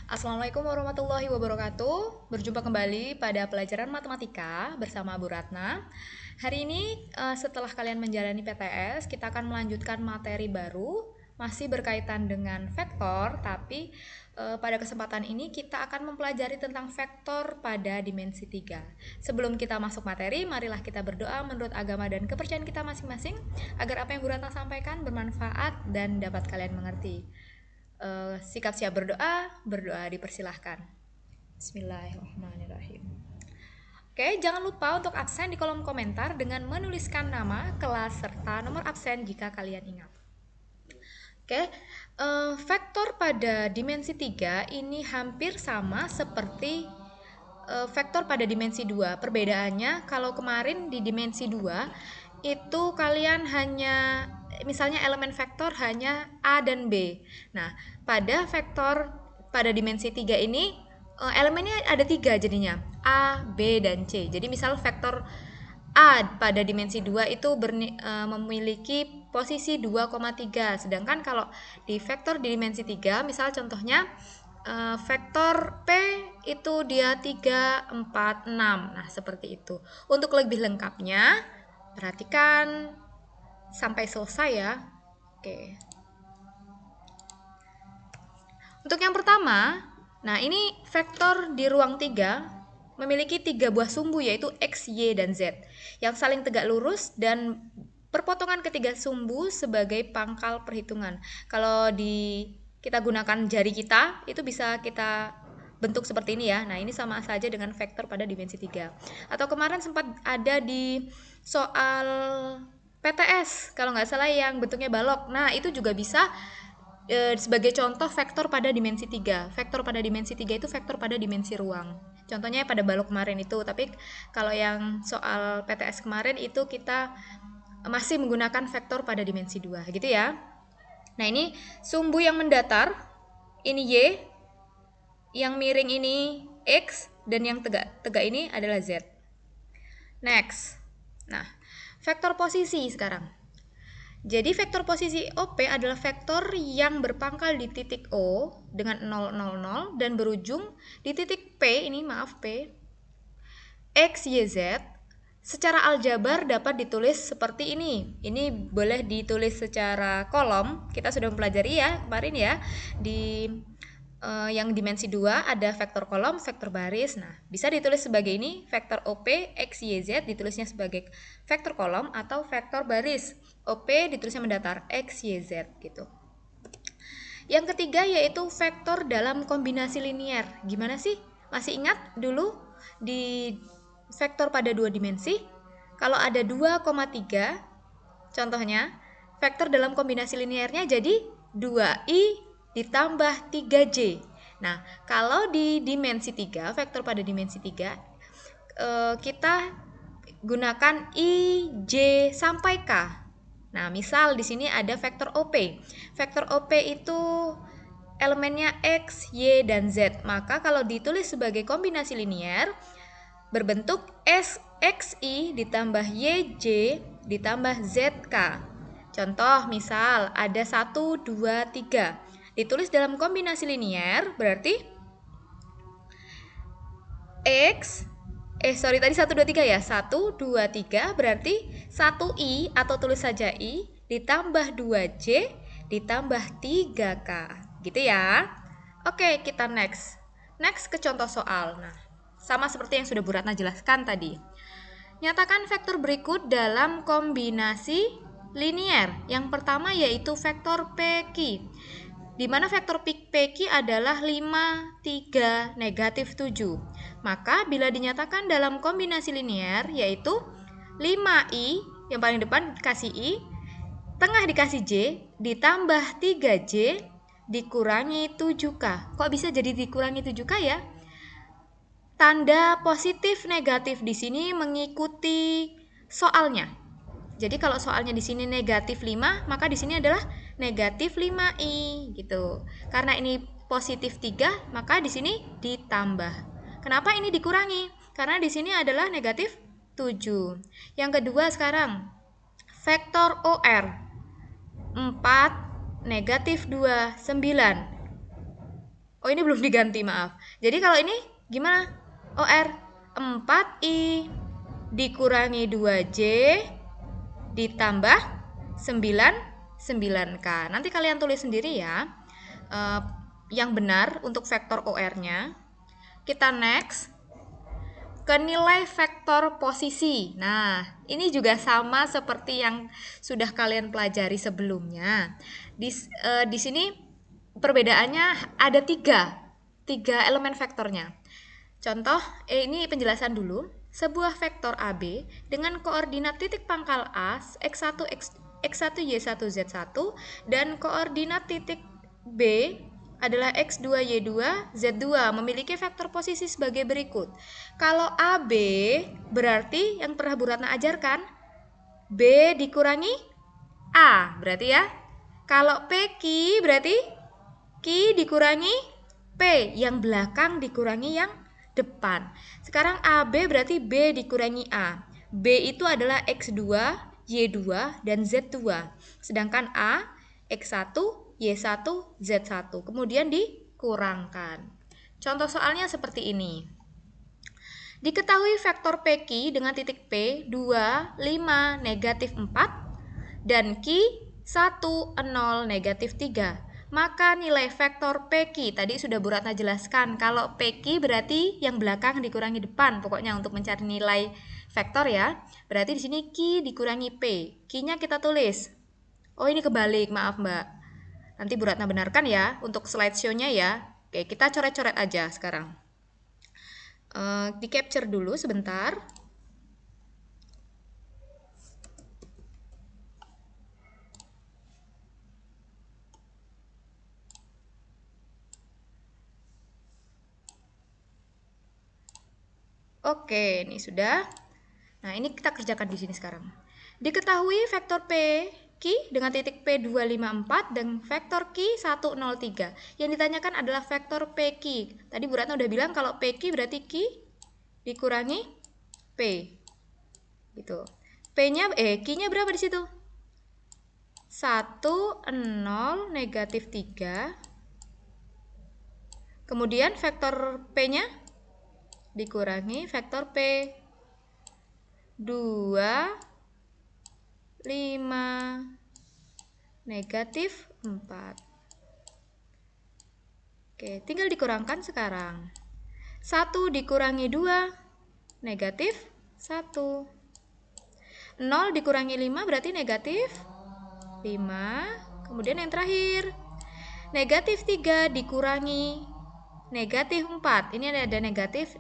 Assalamualaikum warahmatullahi wabarakatuh. Berjumpa kembali pada pelajaran matematika bersama Bu Ratna. Hari ini setelah kalian menjalani PTS, kita akan melanjutkan materi baru, masih berkaitan dengan vektor, tapi pada kesempatan ini kita akan mempelajari tentang vektor pada dimensi 3. Sebelum kita masuk materi, marilah kita berdoa menurut agama dan kepercayaan kita masing-masing agar apa yang Bu Ratna sampaikan bermanfaat dan dapat kalian mengerti. Sikap siap berdoa, berdoa dipersilahkan. Bismillahirrahmanirrahim. Oke, jangan lupa untuk absen di kolom komentar dengan menuliskan nama, kelas, serta nomor absen jika kalian ingat. Oke, vektor pada dimensi 3 ini hampir sama seperti vektor pada dimensi 2. Perbedaannya kalau kemarin di dimensi 2 itu kalian hanya misalnya elemen vektor hanya A dan B. Nah, pada vektor pada dimensi 3 ini elemennya ada 3 jadinya, A, B, dan C. Jadi misal vektor A pada dimensi 2 itu memiliki posisi 2,3. Sedangkan kalau di vektor di dimensi 3, misal contohnya vektor P itu dia 3, 4, 6. Nah, seperti itu. Untuk lebih lengkapnya, perhatikan sampai selesai ya. Oke. Untuk yang pertama, nah ini vektor di ruang 3 memiliki 3 buah sumbu yaitu X, Y, dan Z yang saling tegak lurus dan perpotongan ketiga sumbu sebagai pangkal perhitungan. Kalau kita gunakan jari kita, itu bisa kita bentuk seperti ini ya. Nah, ini sama saja dengan vektor pada dimensi 3. Atau kemarin sempat ada di soal PTS, kalau nggak salah yang bentuknya balok. Nah, itu juga bisa sebagai contoh vektor pada dimensi 3. Vektor pada dimensi 3 itu vektor pada dimensi ruang. Contohnya pada balok kemarin itu, tapi kalau yang soal PTS kemarin itu kita masih menggunakan vektor pada dimensi 2, gitu ya. Nah, ini sumbu yang mendatar, ini Y, yang miring ini X, dan yang tegak ini adalah Z. Next. Nah, vektor posisi sekarang. Jadi vektor posisi OP adalah vektor yang berpangkal di titik O dengan 0, 0, 0 dan berujung di titik P, ini maaf P, X, Y, Z. Secara aljabar dapat ditulis seperti ini. Ini boleh ditulis secara kolom. Kita sudah mempelajari ya kemarin ya. Di yang dimensi 2 ada vektor kolom, vektor baris. Nah, bisa ditulis sebagai ini, vektor OP X, Y, Z ditulisnya sebagai vektor kolom atau vektor baris. OP ditulisnya mendatar X, Y, Z gitu. Yang ketiga yaitu vektor dalam kombinasi linier. Gimana sih? Masih ingat dulu di vektor pada 2 dimensi? Kalau ada 2,3, contohnya vektor dalam kombinasi liniernya jadi 2i ditambah 3j. Nah, kalau di dimensi 3, vektor pada dimensi 3, kita gunakan i, j, sampai k. Nah, misal di sini ada vektor OP. Vektor OP itu elemennya X, Y, dan Z. Maka kalau ditulis sebagai kombinasi linier, berbentuk XI ditambah YJ ditambah ZK. Contoh misal ada 1, 2, 3. Ditulis dalam kombinasi linier berarti tadi 1, 2, 3 ya. 1, 2, 3 berarti 1I atau tulis saja I ditambah 2J ditambah 3K. Gitu ya. Oke, kita next. Next ke contoh soal. Nah, sama seperti yang sudah Bu Ratna jelaskan tadi. Nyatakan vektor berikut dalam kombinasi linier. Yang pertama yaitu vektor PQ, di mana vektor PQ adalah 5, 3, negatif 7. Maka bila dinyatakan dalam kombinasi linier yaitu 5i, yang paling depan dikasih i, tengah dikasih j, ditambah 3j, dikurangi 7k. Kok bisa jadi dikurangi 7k ya? Tanda positif negatif di sini mengikuti soalnya. Jadi kalau soalnya di sini negatif 5, maka di sini adalah negatif 5i gitu. Karena ini positif 3, maka di sini ditambah. Kenapa ini dikurangi? Karena di sini adalah negatif 7. Yang kedua sekarang, vektor OR 4, negatif 2, 9. Oh, ini belum diganti, maaf. Jadi kalau ini gimana? OR 4I dikurangi 2J ditambah 9K. Nanti kalian tulis sendiri ya. Yang benar untuk vektor OR-nya. Kita next ke nilai vektor posisi. Nah, ini juga sama seperti yang sudah kalian pelajari sebelumnya. Di sini perbedaannya ada tiga elemen vektornya. Contoh, ini penjelasan dulu. Sebuah vektor AB dengan koordinat titik pangkal A, X1, X1, Y1, Z1, dan koordinat titik B adalah X2, Y2, Z2 memiliki vektor posisi sebagai berikut. Kalau AB berarti yang pernah Bu Ratna ajarkan, B dikurangi A, berarti ya. Kalau PQ berarti Q dikurangi P, yang belakang dikurangi yang depan. Sekarang AB berarti B dikurangi A. B itu adalah X2, Y2, dan Z2. Sedangkan A, X1, Y1, Z1. Kemudian dikurangkan. Contoh soalnya seperti ini. Diketahui vektor PQ dengan titik P 2, 5, negatif 4 dan Q 1, 0, negatif 3. Maka nilai vektor PQ tadi sudah Bu Ratna jelaskan. Kalau PQ berarti yang belakang dikurangi depan. Pokoknya untuk mencari nilai vektor ya. Berarti di sini Q dikurangi P. Q-nya kita tulis. Oh, ini kebalik, maaf Mbak. Nanti Bu Ratna benarkan ya untuk slideshow-nya ya. Oke, kita coret-coret aja sekarang. Di capture dulu sebentar. Oke, ini sudah. Nah, ini kita kerjakan di sini sekarang. Diketahui vektor P Q dengan titik P254 dan vektor Q 103. Yang ditanyakan adalah vektor PQ. Tadi Bu Ratna udah bilang kalau PQ berarti Q dikurangi P. Gitu. Q-nya berapa di situ? 1, 0, negatif 3. Kemudian vektor P-nya dikurangi vektor P 2, 5, negatif 4. Oke, tinggal dikurangkan sekarang. 1 dikurangi 2, negatif 1. 0 dikurangi 5 berarti negatif 5. Kemudian yang terakhir, negatif 3 dikurangi negatif 4. Ini ada negatif,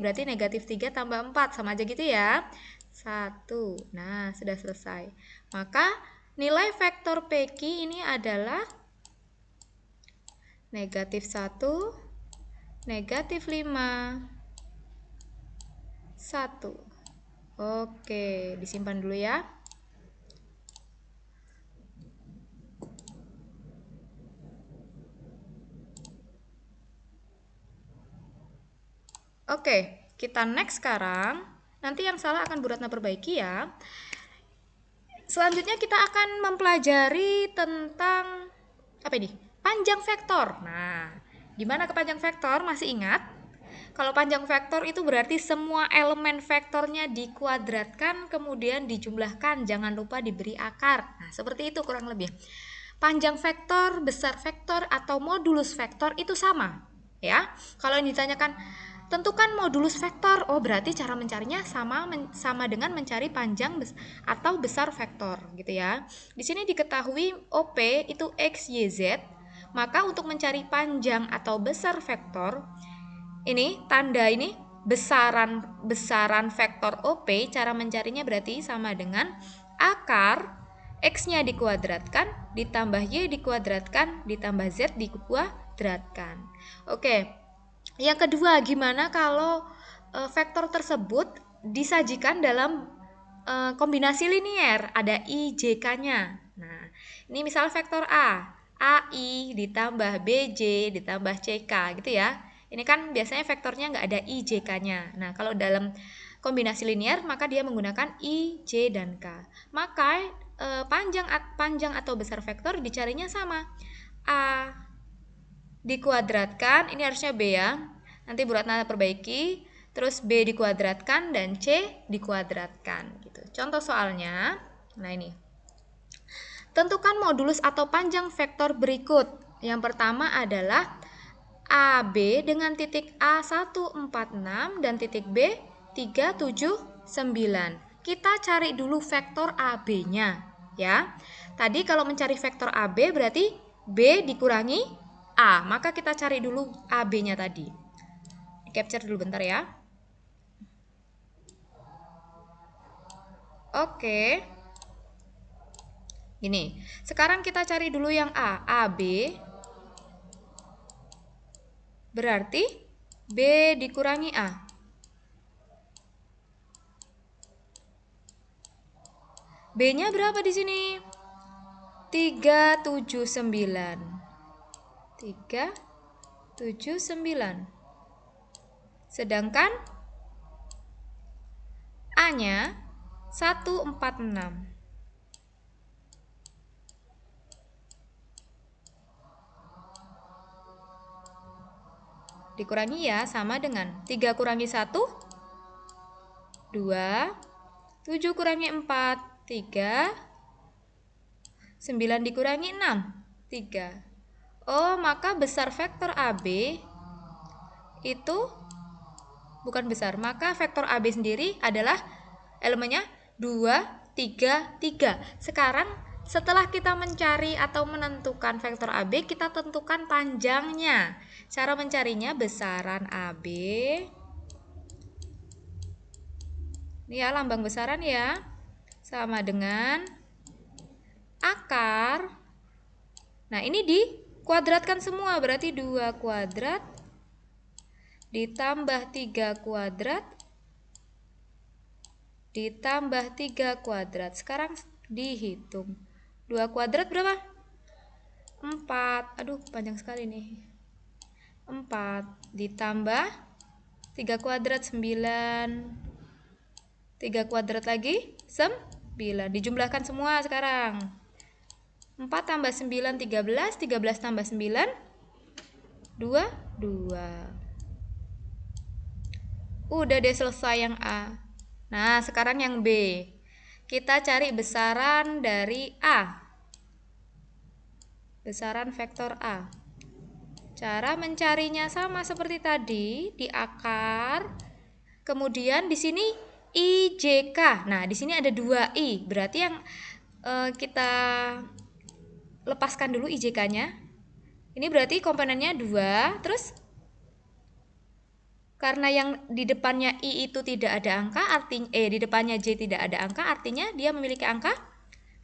berarti negatif 3 tambah 4. Sama aja gitu ya. 1. Nah, sudah selesai. Maka nilai vektor PQ ini adalah negatif 1, negatif 5, 1. Oke, disimpan dulu ya. Oke, kita next sekarang. Nanti yang salah akan Bu Ratna perbaiki ya. Selanjutnya kita akan mempelajari tentang apa ini? Panjang vektor. Nah, gimana ke panjang vektor? Masih ingat? Kalau panjang vektor itu berarti semua elemen vektornya dikuadratkan kemudian dijumlahkan, jangan lupa diberi akar. Nah, seperti itu kurang lebih. Panjang vektor, besar vektor atau modulus vektor itu sama, ya. Kalau yang ditanyakan tentukan modulus vektor, oh berarti cara mencarinya sama dengan mencari panjang atau besar vektor, gitu ya. Di sini diketahui OP itu X, Y, Z. Maka untuk mencari panjang atau besar vektor, ini tanda ini besaran vektor OP, cara mencarinya berarti sama dengan akar X-nya dikuadratkan ditambah Y dikuadratkan ditambah Z dikuadratkan. Oke. Yang kedua, gimana kalau vektor tersebut disajikan dalam kombinasi linier, ada I, J, K-nya. Nah, ini misal vektor A, AI ditambah BJ ditambah CK gitu ya. Ini kan biasanya vektornya nggak ada I, J, K-nya. Nah, kalau dalam kombinasi linier maka dia menggunakan I, J, dan K. Maka panjang atau besar vektor dicarinya sama. A dikuadratkan, ini harusnya B ya. Nanti Bu Ratna perbaiki, terus B dikuadratkan dan C dikuadratkan gitu. Contoh soalnya, nah ini. Tentukan modulus atau panjang vektor berikut. Yang pertama adalah AB dengan titik A 146 dan titik B 379. Kita cari dulu vektor AB-nya ya. Tadi kalau mencari vektor AB berarti B dikurangi A. Maka kita cari dulu AB-nya tadi. Capture dulu bentar ya. Oke. Gini, sekarang kita cari dulu yang A. AB berarti B dikurangi A. B-nya berapa di sini? 379. 379. Sedangkan A-nya 146. Dikurangi ya, sama dengan 3 kurangi 1 2, 7 kurangi 4 3, 9 dikurangi 6 3. Oh, maka besar vektor AB itu bukan besar, maka vektor AB sendiri adalah elemennya 2, 3, 3. Sekarang setelah kita mencari atau menentukan vektor AB, kita tentukan panjangnya. Cara mencarinya besaran AB. Ini ya lambang besaran ya. Sama dengan akar. Nah, ini dikuadratkan semua, berarti 2 kuadrat ditambah 3 kuadrat ditambah 3 kuadrat. Sekarang dihitung. 2 kuadrat berapa? 4. Aduh, panjang sekali nih. 4 ditambah 3 kuadrat 9. 3 kuadrat lagi 9. Dijumlahkan semua sekarang. 4 tambah 9 13. 13 tambah 9 22. Udah deh selesai yang A. Nah, sekarang yang B. Kita cari besaran dari A. Besaran vektor A. Cara mencarinya sama seperti tadi, di akar. Kemudian di sini IJK. Nah, di sini ada 2I. Berarti yang kita lepaskan dulu IJK-nya. Ini berarti komponennya 2. Terus karena yang di depannya I itu tidak ada angka, artinya di depannya J tidak ada angka, artinya dia memiliki angka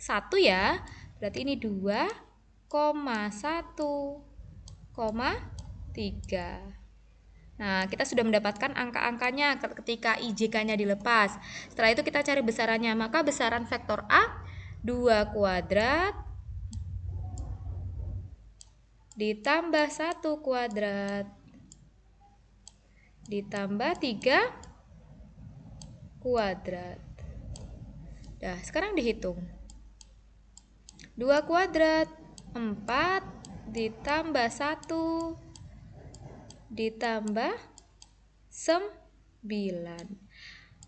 1 ya. Berarti ini 2,1,3. Nah, kita sudah mendapatkan angka-angkanya ketika IJK-nya dilepas. Setelah itu kita cari besarannya. Maka besaran vektor A 2 kuadrat ditambah 1 kuadrat ditambah 3 kuadrat. Nah, sekarang dihitung. 2 kuadrat 4 ditambah 1 ditambah 9.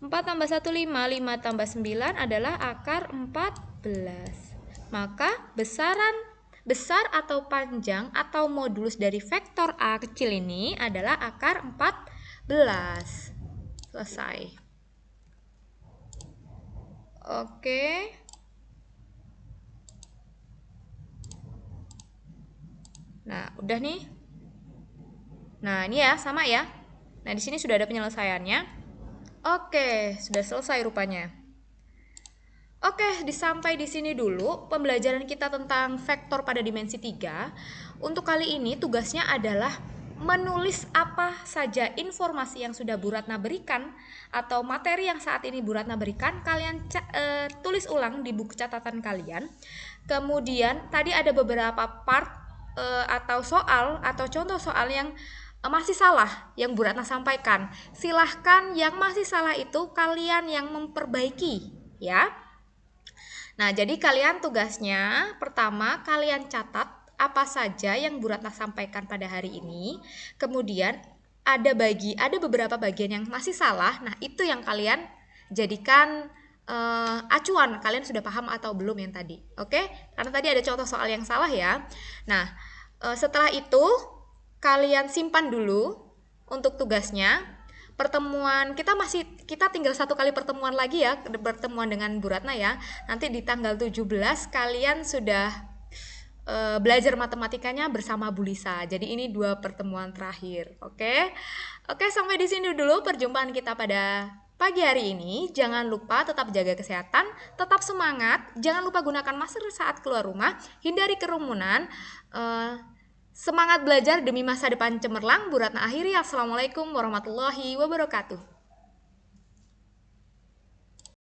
4 tambah 1 5, 5 tambah 9 adalah akar 14. Maka besar atau panjang atau modulus dari vektor A kecil ini adalah akar 14. Selesai. Oke. Nah, udah nih. Nah, ini ya, sama ya. Nah, di sini sudah ada penyelesaiannya. Oke, sudah selesai rupanya. Oke, sampai di sini dulu pembelajaran kita tentang vektor pada dimensi 3. Untuk kali ini tugasnya adalah menulis apa saja informasi yang sudah Bu Ratna berikan atau materi yang saat ini Bu Ratna berikan, kalian tulis ulang di buku catatan kalian. Kemudian tadi ada beberapa part atau soal atau contoh soal yang masih salah yang Bu Ratna sampaikan. Silahkan yang masih salah itu kalian yang memperbaiki ya. Nah, jadi kalian tugasnya pertama kalian catat apa saja yang Bu Ratna sampaikan pada hari ini. Kemudian ada beberapa bagian yang masih salah. Nah, itu yang kalian jadikan acuan. Kalian sudah paham atau belum yang tadi? Oke? Karena tadi ada contoh soal yang salah ya. Nah, setelah itu kalian simpan dulu untuk tugasnya. Pertemuan kita tinggal 1 kali pertemuan lagi ya, pertemuan dengan Bu Ratna ya. Nanti di tanggal 17 kalian sudah belajar matematikanya bersama Bu Lisa. Jadi ini 2 pertemuan terakhir. Oke, sampai di sini dulu perjumpaan kita pada pagi hari ini. Jangan lupa tetap jaga kesehatan, tetap semangat. Jangan lupa gunakan masker saat keluar rumah, hindari kerumunan. Semangat belajar demi masa depan cemerlang. Bu Ratna akhiri. Assalamualaikum warahmatullahi wabarakatuh.